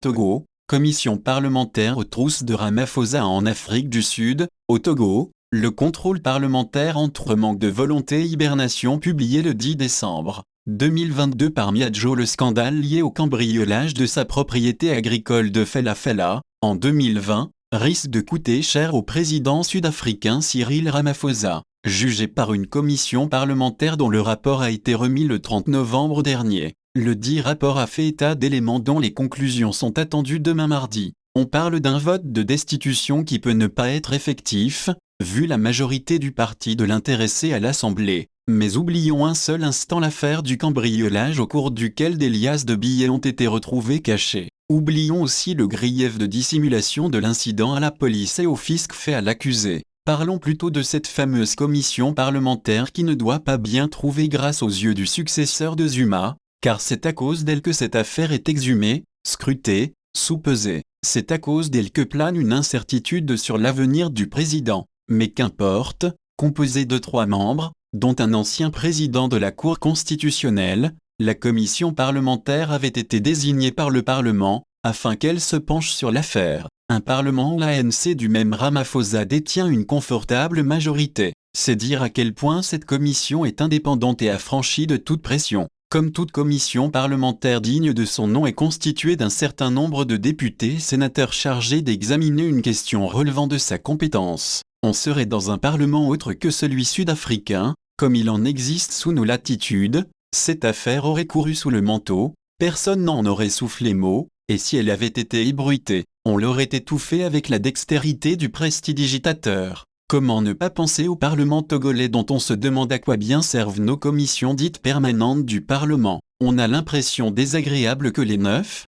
Togo, commission parlementaire aux trousses de Ramaphosa en Afrique du Sud. Au Togo, le contrôle parlementaire entre manque de volonté et hibernation publié le 10 décembre 2022 par Miadjo. Le scandale lié au cambriolage de sa propriété agricole de Fella Fella, en 2020, risque de coûter cher au président sud-africain Cyril Ramaphosa, jugé par une commission parlementaire dont le rapport a été remis le 30 novembre dernier. Le dit rapport a fait état d'éléments dont les conclusions sont attendues demain mardi. On parle d'un vote de destitution qui peut ne pas être effectif, vu la majorité du parti de l'intéressé à l'Assemblée. Mais oublions un seul instant l'affaire du cambriolage au cours duquel des liasses de billets ont été retrouvés cachés. Oublions aussi le grief de dissimulation de l'incident à la police et au fisc fait à l'accusé. Parlons plutôt de cette fameuse commission parlementaire qui ne doit pas bien trouver grâce aux yeux du successeur de Zuma, car c'est à cause d'elle que cette affaire est exhumée, scrutée, soupesée. C'est à cause d'elle que plane une incertitude sur l'avenir du président. Mais qu'importe, composée de 3 membres, dont un ancien président de la Cour constitutionnelle, la commission parlementaire avait été désignée par le Parlement, afin qu'elle se penche sur l'affaire. Un Parlement où l'ANC du même Ramaphosa détient une confortable majorité. C'est dire à quel point cette commission est indépendante et affranchie de toute pression. Comme toute commission parlementaire digne de son nom est constituée d'un certain nombre de députés et sénateurs chargés d'examiner une question relevant de sa compétence. On serait dans un parlement autre que celui sud-africain, comme il en existe sous nos latitudes. Cette affaire aurait couru sous le manteau, personne n'en aurait soufflé mot, et si elle avait été ébruitée, on l'aurait étouffée avec la dextérité du prestidigitateur. Comment ne pas penser au Parlement togolais dont on se demande à quoi bien servent nos commissions dites permanentes du Parlement. On a l'impression désagréable que les 9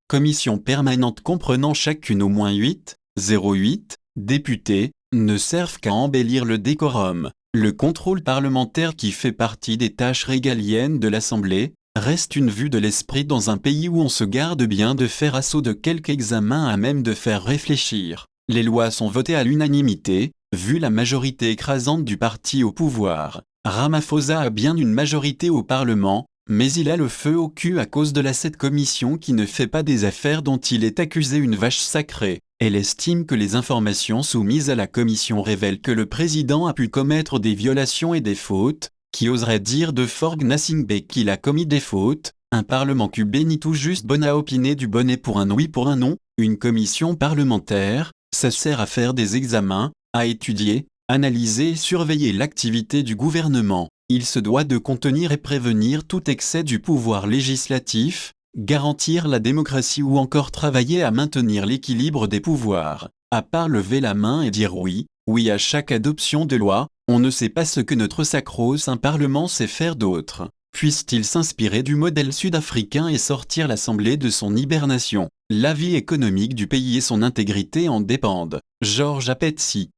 commissions permanentes comprenant chacune au moins 8 députés, ne servent qu'à embellir le décorum. Le contrôle parlementaire qui fait partie des tâches régaliennes de l'Assemblée, reste une vue de l'esprit dans un pays où on se garde bien de faire assaut de quelque examen à même de faire réfléchir. Les lois sont votées à l'unanimité, vu la majorité écrasante du parti au pouvoir. Ramaphosa a bien une majorité au Parlement, mais il a le feu au cul à cause de cette commission qui ne fait pas des affaires dont il est accusé une vache sacrée. Elle estime que les informations soumises à la commission révèlent que le président a pu commettre des violations et des fautes. Qui oserait dire de Forg Nassingbe qu'il a commis des fautes? Un parlement cubain ni tout juste bon à opiner du bonnet pour un oui pour un non. Une commission parlementaire, ça sert à faire des examens, à étudier, analyser et surveiller l'activité du gouvernement. Il se doit de contenir et prévenir tout excès du pouvoir législatif, garantir la démocratie ou encore travailler à maintenir l'équilibre des pouvoirs. À part lever la main et dire oui à chaque adoption de loi, on ne sait pas ce que notre sacro-saint Parlement sait faire d'autre. Puisse-t-il s'inspirer du modèle sud-africain et sortir l'Assemblée de son hibernation? La vie économique du pays et son intégrité en dépendent. Georges Apetsi.